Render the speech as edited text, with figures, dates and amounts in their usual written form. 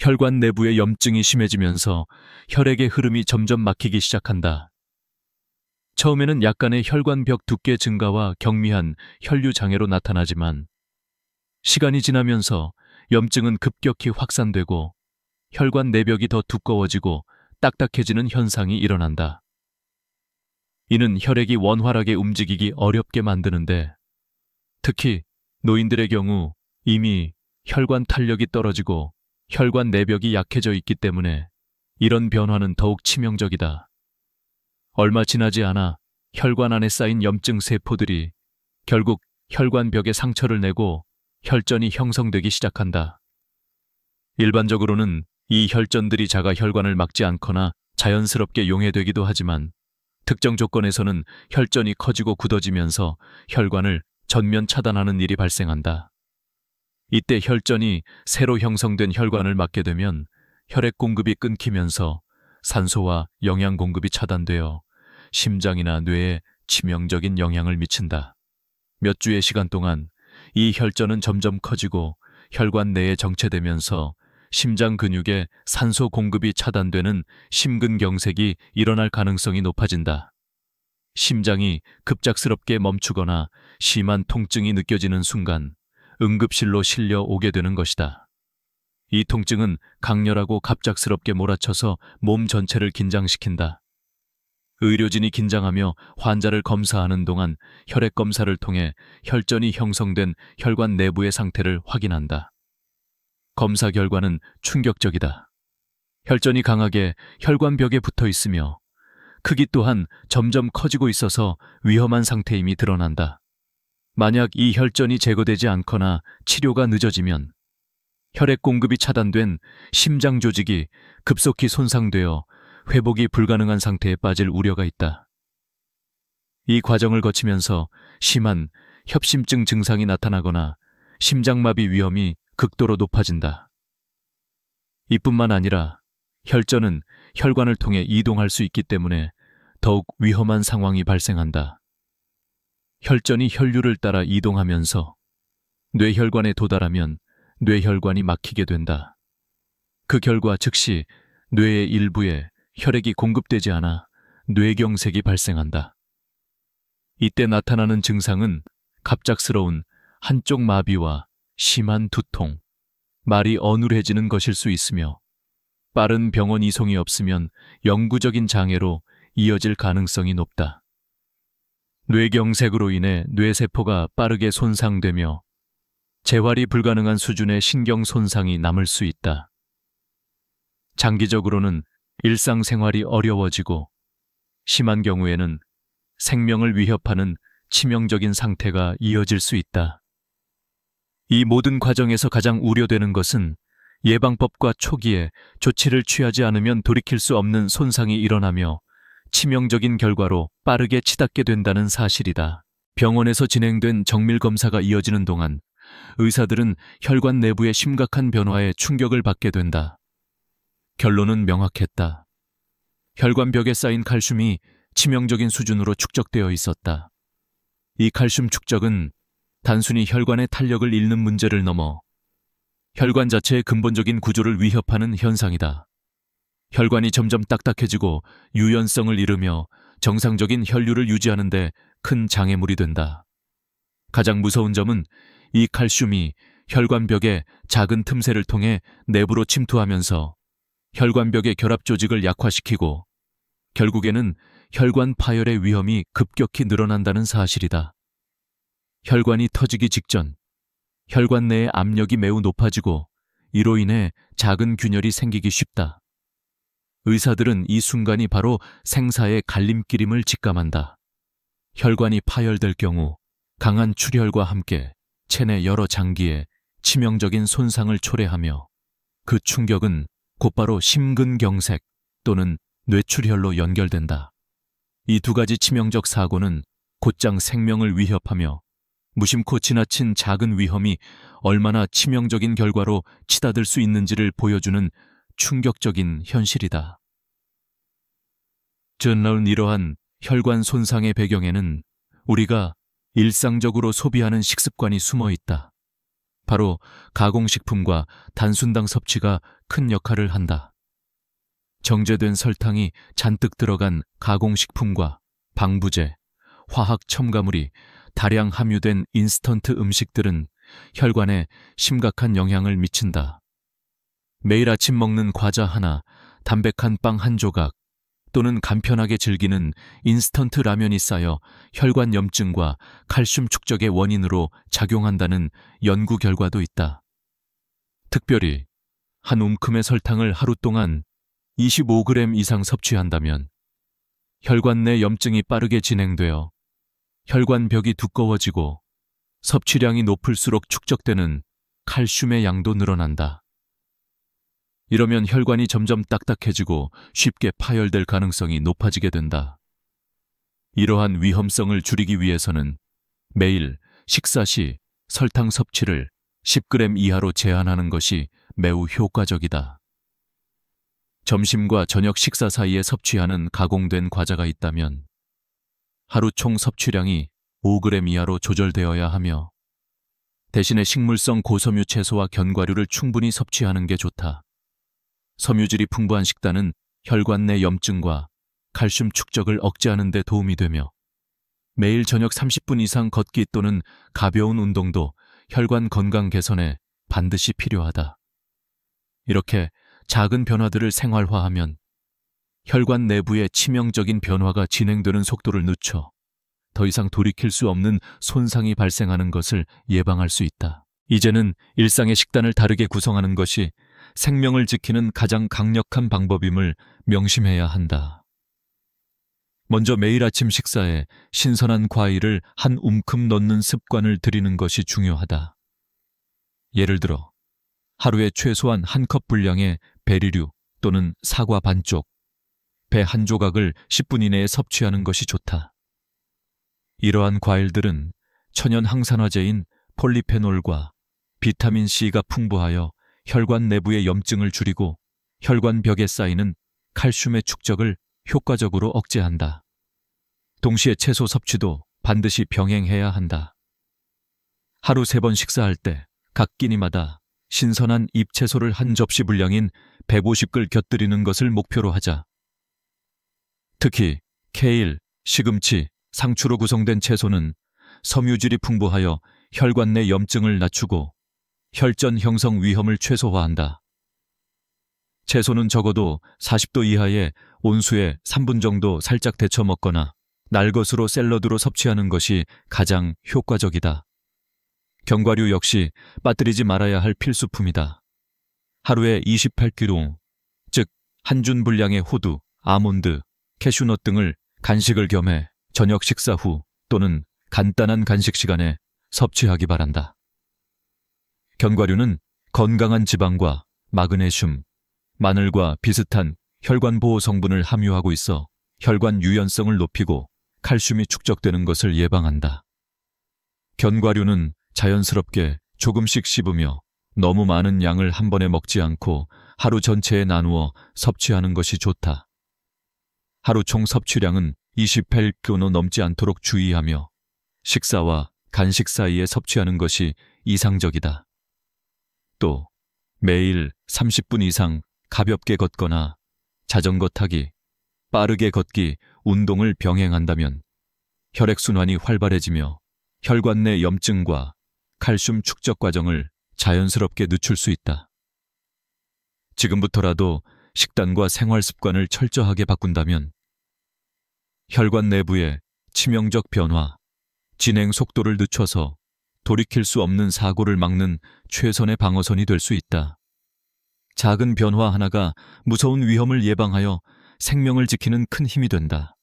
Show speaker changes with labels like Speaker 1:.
Speaker 1: 혈관 내부의 염증이 심해지면서 혈액의 흐름이 점점 막히기 시작한다. 처음에는 약간의 혈관벽 두께 증가와 경미한 혈류 장애로 나타나지만 시간이 지나면서 염증은 급격히 확산되고 혈관 내벽이 더 두꺼워지고 딱딱해지는 현상이 일어난다. 이는 혈액이 원활하게 움직이기 어렵게 만드는데, 특히 노인들의 경우 이미 혈관 탄력이 떨어지고 혈관 내벽이 약해져 있기 때문에 이런 변화는 더욱 치명적이다. 얼마 지나지 않아 혈관 안에 쌓인 염증 세포들이 결국 혈관벽에 상처를 내고 혈전이 형성되기 시작한다. 일반적으로는 이 혈전들이 자가 혈관을 막지 않거나 자연스럽게 용해되기도 하지만 특정 조건에서는 혈전이 커지고 굳어지면서 혈관을 전면 차단하는 일이 발생한다. 이때 혈전이 새로 형성된 혈관을 막게 되면 혈액 공급이 끊기면서 산소와 영양 공급이 차단되어 심장이나 뇌에 치명적인 영향을 미친다. 몇 주의 시간 동안 이 혈전은 점점 커지고 혈관 내에 정체되면서 심장 근육에 산소 공급이 차단되는 심근경색이 일어날 가능성이 높아진다. 심장이 급작스럽게 멈추거나 심한 통증이 느껴지는 순간 응급실로 실려 오게 되는 것이다. 이 통증은 강렬하고 갑작스럽게 몰아쳐서 몸 전체를 긴장시킨다. 의료진이 긴장하며 환자를 검사하는 동안 혈액 검사를 통해 혈전이 형성된 혈관 내부의 상태를 확인한다. 검사 결과는 충격적이다. 혈전이 강하게 혈관벽에 붙어 있으며 크기 또한 점점 커지고 있어서 위험한 상태임이 드러난다. 만약 이 혈전이 제거되지 않거나 치료가 늦어지면 혈액 공급이 차단된 심장 조직이 급속히 손상되어 회복이 불가능한 상태에 빠질 우려가 있다. 이 과정을 거치면서 심한 협심증 증상이 나타나거나 심장마비 위험이 극도로 높아진다. 이뿐만 아니라 혈전은 혈관을 통해 이동할 수 있기 때문에 더욱 위험한 상황이 발생한다. 혈전이 혈류를 따라 이동하면서 뇌혈관에 도달하면 뇌혈관이 막히게 된다. 그 결과 즉시 뇌의 일부에 혈액이 공급되지 않아 뇌경색이 발생한다. 이때 나타나는 증상은 갑작스러운 한쪽 마비와 심한 두통, 말이 어눌해지는 것일 수 있으며 빠른 병원 이송이 없으면 영구적인 장애로 이어질 가능성이 높다. 뇌경색으로 인해 뇌세포가 빠르게 손상되며 재활이 불가능한 수준의 신경 손상이 남을 수 있다. 장기적으로는 일상생활이 어려워지고 심한 경우에는 생명을 위협하는 치명적인 상태가 이어질 수 있다. 이 모든 과정에서 가장 우려되는 것은 예방법과 초기에 조치를 취하지 않으면 돌이킬 수 없는 손상이 일어나며 치명적인 결과로 빠르게 치닫게 된다는 사실이다. 병원에서 진행된 정밀 검사가 이어지는 동안 의사들은 혈관 내부의 심각한 변화에 충격을 받게 된다. 결론은 명확했다. 혈관벽에 쌓인 칼슘이 치명적인 수준으로 축적되어 있었다. 이 칼슘 축적은 단순히 혈관의 탄력을 잃는 문제를 넘어 혈관 자체의 근본적인 구조를 위협하는 현상이다. 혈관이 점점 딱딱해지고 유연성을 잃으며 정상적인 혈류를 유지하는 데 큰 장애물이 된다. 가장 무서운 점은 이 칼슘이 혈관벽의 작은 틈새를 통해 내부로 침투하면서 혈관벽의 결합 조직을 약화시키고 결국에는 혈관 파열의 위험이 급격히 늘어난다는 사실이다. 혈관이 터지기 직전 혈관 내의 압력이 매우 높아지고 이로 인해 작은 균열이 생기기 쉽다. 의사들은 이 순간이 바로 생사의 갈림길임을 직감한다. 혈관이 파열될 경우 강한 출혈과 함께 체내 여러 장기에 치명적인 손상을 초래하며 그 충격은 곧바로 심근경색 또는 뇌출혈로 연결된다. 이 두 가지 치명적 사고는 곧장 생명을 위협하며 무심코 지나친 작은 위험이 얼마나 치명적인 결과로 치닫을 수 있는지를 보여주는 충격적인 현실이다. 전라운 이러한 혈관 손상의 배경에는 우리가 일상적으로 소비하는 식습관이 숨어 있다. 바로 가공식품과 단순당 섭취가 큰 역할을 한다. 정제된 설탕이 잔뜩 들어간 가공식품과 방부제, 화학 첨가물이 다량 함유된 인스턴트 음식들은 혈관에 심각한 영향을 미친다. 매일 아침 먹는 과자 하나, 담백한 빵 한 조각, 또는 간편하게 즐기는 인스턴트 라면이 쌓여 혈관 염증과 칼슘 축적의 원인으로 작용한다는 연구 결과도 있다. 특별히 한 움큼의 설탕을 하루 동안 25g 이상 섭취한다면 혈관 내 염증이 빠르게 진행되어 혈관벽이 두꺼워지고 섭취량이 높을수록 축적되는 칼슘의 양도 늘어난다. 이러면 혈관이 점점 딱딱해지고 쉽게 파열될 가능성이 높아지게 된다. 이러한 위험성을 줄이기 위해서는 매일 식사 시 설탕 섭취를 10g 이하로 제한하는 것이 매우 효과적이다. 점심과 저녁 식사 사이에 섭취하는 가공된 과자가 있다면 하루 총 섭취량이 5g 이하로 조절되어야 하며 대신에 식물성 고섬유 채소와 견과류를 충분히 섭취하는 게 좋다. 섬유질이 풍부한 식단은 혈관 내 염증과 칼슘 축적을 억제하는 데 도움이 되며 매일 저녁 30분 이상 걷기 또는 가벼운 운동도 혈관 건강 개선에 반드시 필요하다. 이렇게 작은 변화들을 생활화하면 혈관 내부의 치명적인 변화가 진행되는 속도를 늦춰 더 이상 돌이킬 수 없는 손상이 발생하는 것을 예방할 수 있다. 이제는 일상의 식단을 다르게 구성하는 것이 생명을 지키는 가장 강력한 방법임을 명심해야 한다. 먼저 매일 아침 식사에 신선한 과일을 한 움큼 넣는 습관을 들이는 것이 중요하다. 예를 들어 하루에 최소한 한 컵 분량의 베리류 또는 사과 반쪽, 배 한 조각을 10분 이내에 섭취하는 것이 좋다. 이러한 과일들은 천연 항산화제인 폴리페놀과 비타민C가 풍부하여 혈관 내부의 염증을 줄이고 혈관벽에 쌓이는 칼슘의 축적을 효과적으로 억제한다. 동시에 채소 섭취도 반드시 병행해야 한다. 하루 3번 식사할 때 각 끼니마다 신선한 잎채소를 한 접시 분량인 150글 곁들이는 것을 목표로 하자. 특히 케일, 시금치, 상추로 구성된 채소는 섬유질이 풍부하여 혈관 내 염증을 낮추고 혈전 형성 위험을 최소화한다. 채소는 적어도 40도 이하의 온수에 3분 정도 살짝 데쳐 먹거나 날것으로 샐러드로 섭취하는 것이 가장 효과적이다. 견과류 역시 빠뜨리지 말아야 할 필수품이다. 하루에 28kg, 즉 한 준 분량의 호두, 아몬드, 캐슈넛 등을 간식을 겸해 저녁 식사 후 또는 간단한 간식 시간에 섭취하기 바란다. 견과류는 건강한 지방과 마그네슘, 마늘과 비슷한 혈관 보호 성분을 함유하고 있어 혈관 유연성을 높이고 칼슘이 축적되는 것을 예방한다. 견과류는 자연스럽게 조금씩 씹으며 너무 많은 양을 한 번에 먹지 않고 하루 전체에 나누어 섭취하는 것이 좋다. 하루 총 섭취량은 28kg 넘지 않도록 주의하며 식사와 간식 사이에 섭취하는 것이 이상적이다. 또 매일 30분 이상 가볍게 걷거나 자전거 타기, 빠르게 걷기, 운동을 병행한다면 혈액순환이 활발해지며 혈관 내 염증과 칼슘 축적 과정을 자연스럽게 늦출 수 있다. 지금부터라도 식단과 생활 습관을 철저하게 바꾼다면 혈관 내부의 치명적 변화, 진행 속도를 늦춰서 돌이킬 수 없는 사고를 막는 최선의 방어선이 될 수 있다. 작은 변화 하나가 무서운 위험을 예방하여 생명을 지키는 큰 힘이 된다.